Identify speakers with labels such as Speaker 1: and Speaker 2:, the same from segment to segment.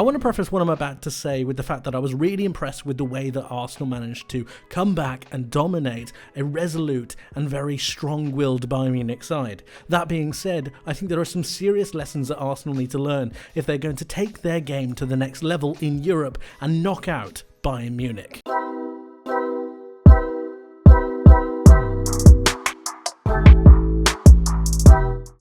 Speaker 1: want to preface what I'm about to say with the fact that I was really impressed with the way that Arsenal managed to come back and dominate a resolute and very strong-willed Bayern Munich side. That being said, I think there are some serious lessons that Arsenal need to learn if they're going to take their game to the next level in Europe and knock out Bayern Munich.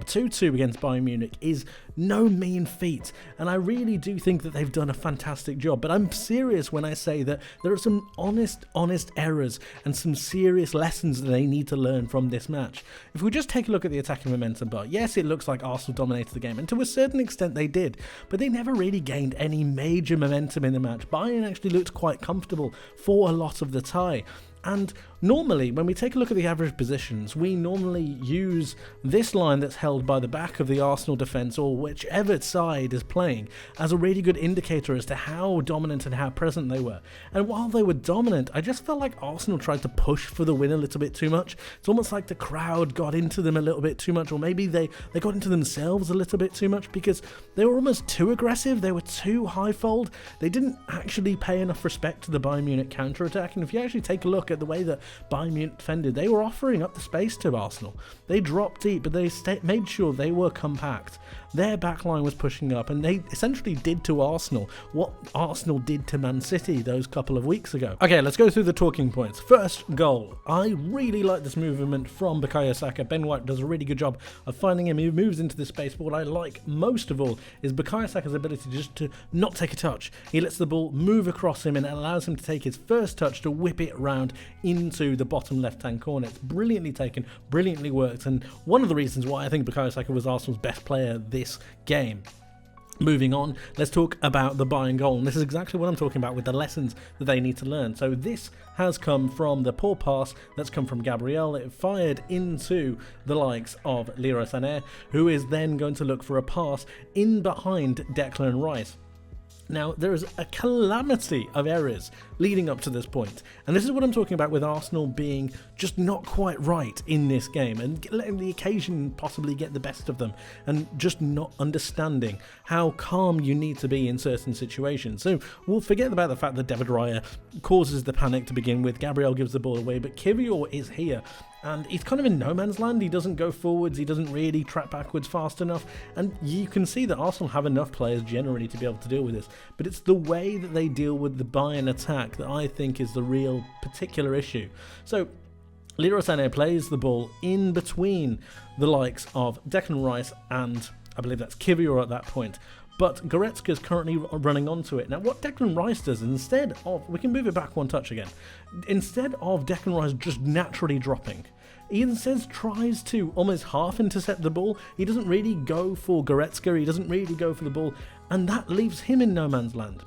Speaker 1: 2-2 against Bayern Munich is no mean feat, and I really do think that they've done a fantastic job, but I'm serious when I say that there are some honest errors and some serious lessons that they need to learn from this match. If we just take a look at the attacking momentum bar, yes, it looks like Arsenal dominated the game, and to a certain extent they did, but they never really gained any major momentum in the match. Bayern actually looked quite comfortable for a lot of the tie. And normally, when we take a look at the average positions, we normally use this line that's held by the back of the Arsenal defence, or whichever side is playing, as a really good indicator as to how dominant and how present they were. And while they were dominant, I just felt like Arsenal tried to push for the win a little bit too much. It's almost like the crowd got into them a little bit too much, or maybe they got into themselves a little bit too much, because they were almost too aggressive, they were too high-fold. They didn't actually pay enough respect to the Bayern Munich counter-attack, and if you actually take a look at the way that Bayern Munich defended, they were offering up the space to Arsenal. They dropped deep, but they made sure they were compact. Their backline was pushing up, and they essentially did to Arsenal what Arsenal did to Man City those couple of weeks ago. Okay, let's go through the talking points. First goal. I really like this movement from Bukayo Saka. Ben White does a really good job of finding him. He moves into the space, but what I like most of all is Bukayo Saka's ability just to not take a touch. He lets the ball move across him, and it allows him to take his first touch to whip it round into the bottom left-hand corner. It's brilliantly taken, brilliantly worked, and one of the reasons why I think Bukayo Saka was Arsenal's best player this game. Moving on, let's talk about the Bayern goal, and this is exactly what I'm talking about with the lessons that they need to learn. So this has come from the poor pass that's come from Gabriel. It fired into the likes of Leroy Sané, who is then going to look for a pass in behind Declan Rice. Now, there is a calamity of errors leading up to this point, and this is what I'm talking about with Arsenal being just not quite right in this game and letting the occasion possibly get the best of them and just not understanding how calm you need to be in certain situations. So we'll forget about the fact that David Raya causes the panic to begin with. Gabriel gives the ball away, but Kiwior is here. And he's kind of in no man's land. He doesn't go forwards, he doesn't really track backwards fast enough, and you can see that Arsenal have enough players generally to be able to deal with this, but it's the way that they deal with the Bayern attack that I think is the real particular issue. So Leroy Sané plays the ball in between the likes of Declan Rice and I believe that's Kiwior at that point. But Goretzka is currently running onto it. Now, what Declan Rice does, instead of... We can move it back one touch again. Instead of Declan Rice just naturally dropping, he instead tries to almost half intercept the ball. He doesn't really go for Goretzka. He doesn't really go for the ball. And that leaves him in no man's land.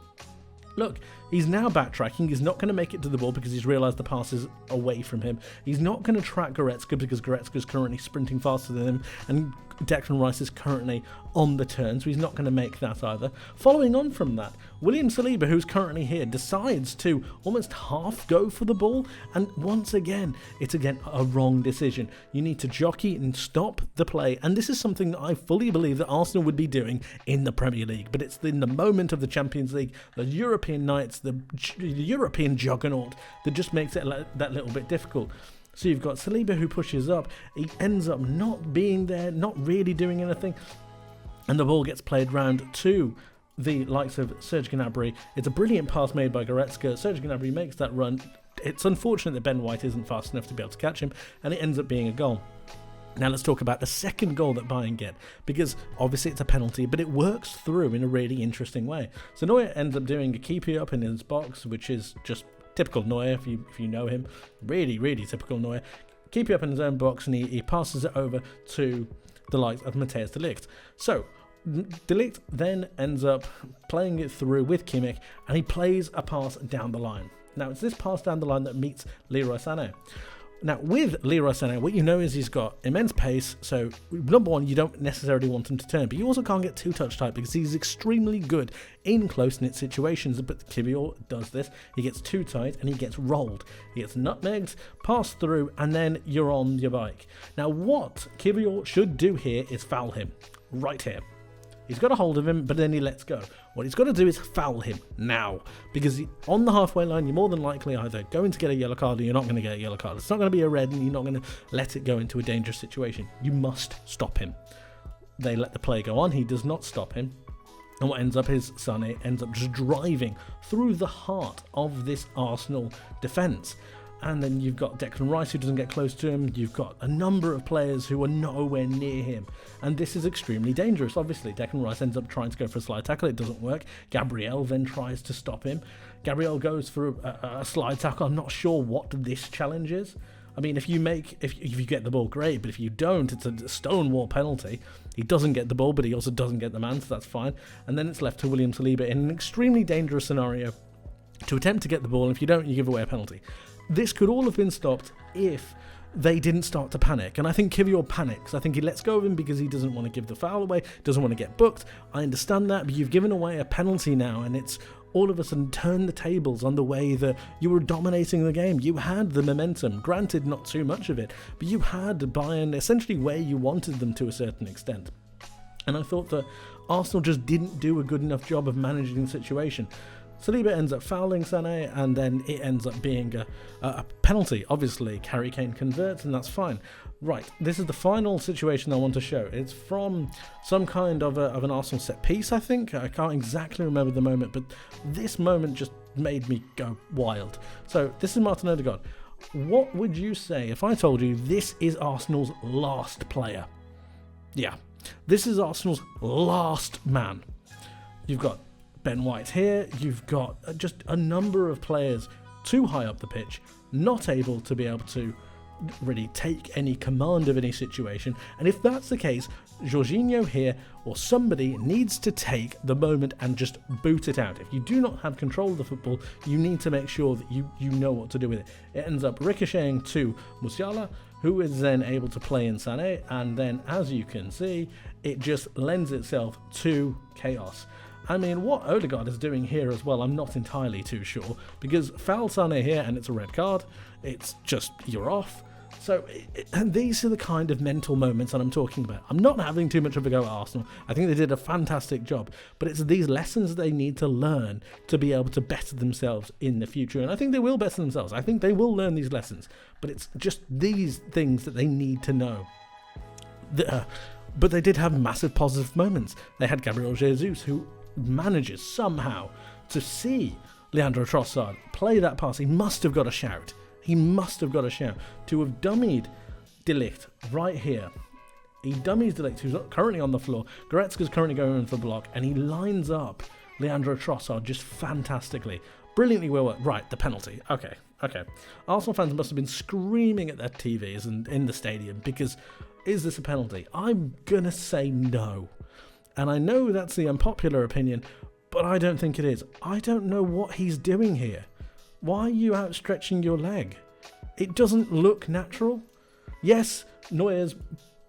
Speaker 1: Look, he's now backtracking. He's not going to make it to the ball because he's realised the pass is away from him. He's not going to track Goretzka because Goretzka is currently sprinting faster than him, and Declan Rice is currently on the turn, so he's not going to make that either. Following on from that, William Saliba, who's currently here, decides to almost half go for the ball, and once again, it's again a wrong decision. You need to jockey and stop the play, and this is something that I fully believe that Arsenal would be doing in the Premier League, but it's in the moment of the Champions League, the European nights, the European juggernaut that just makes it that little bit difficult. So you've got Saliba who pushes up, he ends up not being there, not really doing anything, and the ball gets played round to the likes of Serge Gnabry. It's a brilliant pass made by Goretzka. Serge Gnabry makes that run. It's unfortunate that Ben White isn't fast enough to be able to catch him, and it ends up being a goal. Now let's talk about the second goal that Bayern get, because obviously it's a penalty, but it works through in a really interesting way. So Neuer ends up doing a keepy up in his box, which is just typical Neuer, if you know him. Really typical Neuer. Keepy up in his own box, and he passes it over to the likes of Matthijs de Ligt. So de Ligt then ends up playing it through with Kimmich, and he plays a pass down the line. Now it's this pass down the line that meets Leroy Sané. Now, with Leroy Sané, what you know is he's got immense pace, so number one, you don't necessarily want him to turn, but you also can't get too touch tight because he's extremely good in close-knit situations, but Kiwior does this. He gets too tight and he gets rolled. He gets nutmegged, passed through, and then you're on your bike. Now, what Kiwior should do here is foul him, right here. He's got a hold of him, but then he lets go. What he's got to do is foul him now, because on the halfway line, you're more than likely either going to get a yellow card or you're not going to get a yellow card. It's not going to be a red, and you're not going to let it go into a dangerous situation. You must stop him. They let the play go on. He does not stop him. And what ends up is Sané ends up just driving through the heart of this Arsenal defence. And then you've got Declan Rice, who doesn't get close to him. You've got a number of players who are nowhere near him. And this is extremely dangerous, obviously. Declan Rice ends up trying to go for a slide tackle. It doesn't work. Gabriel then tries to stop him. Gabriel goes for a slide tackle. I'm not sure what this challenge is. I mean, if you get the ball, great. But if you don't, it's a stonewall penalty. He doesn't get the ball, but he also doesn't get the man, so that's fine. And then it's left to William Saliba in an extremely dangerous scenario to attempt to get the ball. And if you don't, you give away a penalty. This could all have been stopped if they didn't start to panic. And I think Kiwior panics. I think he lets go of him because he doesn't want to give the foul away, doesn't want to get booked. I understand that, but you've given away a penalty now, and it's all of a sudden turned the tables on the way that you were dominating the game. You had the momentum, granted not too much of it, but you had Bayern essentially where you wanted them to a certain extent. And I thought that Arsenal just didn't do a good enough job of managing the situation. Saliba ends up fouling Sané, and then it ends up being a penalty. Obviously, Harry Kane converts, and that's fine. Right, this is the final situation I want to show. It's from some kind of an Arsenal set piece, I think. I can't exactly remember the moment, but this moment just made me go wild. So, this is Martin Odegaard. What would you say if I told you this is Arsenal's last player? Yeah, this is Arsenal's last man. You've got Ben White here, you've got just a number of players too high up the pitch, not able to be able to really take any command of any situation. And if that's the case, Jorginho here or somebody needs to take the moment and just boot it out. If you do not have control of the football, you need to make sure that you know what to do with it. It ends up ricocheting to Musiala, who is then able to play in Sané, and then as you can see, it just lends itself to chaos. I mean, what Odegaard is doing here as well, I'm not entirely too sure, because foul Sané here and it's a red card. It's just, you're off. So, and these are the kind of mental moments that I'm talking about. I'm not having too much of a go at Arsenal. I think they did a fantastic job, but it's these lessons they need to learn to be able to better themselves in the future. And I think they will better themselves. I think they will learn these lessons, but it's just these things that they need to know. But they did have massive positive moments. They had Gabriel Jesus, who manages somehow to see Leandro Trossard play that pass. He must have got a shout. He must have got a shout to have dummied De Ligt right here. He dummies De Ligt, who's currently on the floor. Goretzka's currently going in for the block, and he lines up Leandro Trossard just fantastically. Brilliantly well worked. Right, the penalty. Okay. Arsenal fans must have been screaming at their TVs and in the stadium because is this a penalty? I'm going to say no. And I know that's the unpopular opinion, but I don't think it is. I don't know what he's doing here. Why are you outstretching your leg? It doesn't look natural. Yes, Neuer's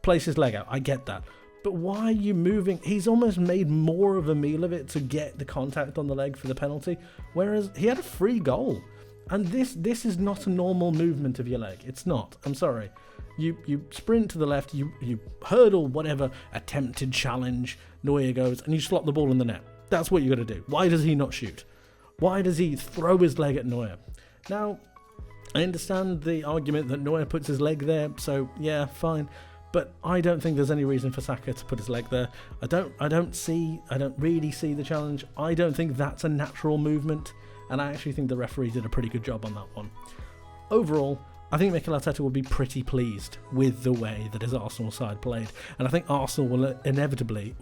Speaker 1: placed his leg out. I get that. But why are you moving? He's almost made more of a meal of it to get the contact on the leg for the penalty, whereas he had a free goal. And this is not a normal movement of your leg. It's not. I'm sorry. You sprint to the left, you hurdle whatever attempted challenge Neuer goes, and you slot the ball in the net. That's what you got to do. Why does he not shoot? Why does he throw his leg at Neuer? Now, I understand the argument that Neuer puts his leg there, so yeah, fine. But I don't think there's any reason for Saka to put his leg there. I don't really see the challenge. I don't think that's a natural movement, and I actually think the referee did a pretty good job on that one. Overall, I think Mikel Arteta will be pretty pleased with the way that his Arsenal side played. And I think Arsenal will inevitably,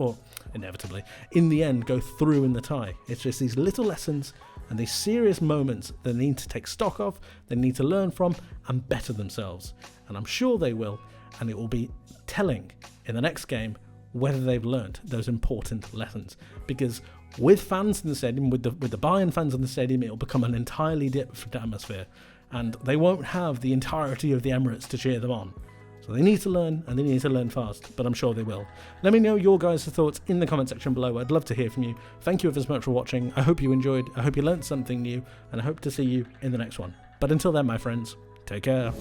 Speaker 1: in the end, go through in the tie. It's just these little lessons and these serious moments they need to take stock of, they need to learn from and better themselves. And I'm sure they will, and it will be telling in the next game whether they've learned those important lessons. Because with fans in the stadium, with the Bayern fans in the stadium, it will become an entirely different atmosphere. And they won't have the entirety of the Emirates to cheer them on. So they need to learn, and they need to learn fast, but I'm sure they will. Let me know your guys' thoughts in the comment section below. I'd love to hear from you. Thank you ever so much for watching. I hope you enjoyed, I hope you learned something new, and I hope to see you in the next one. But until then, my friends, take care.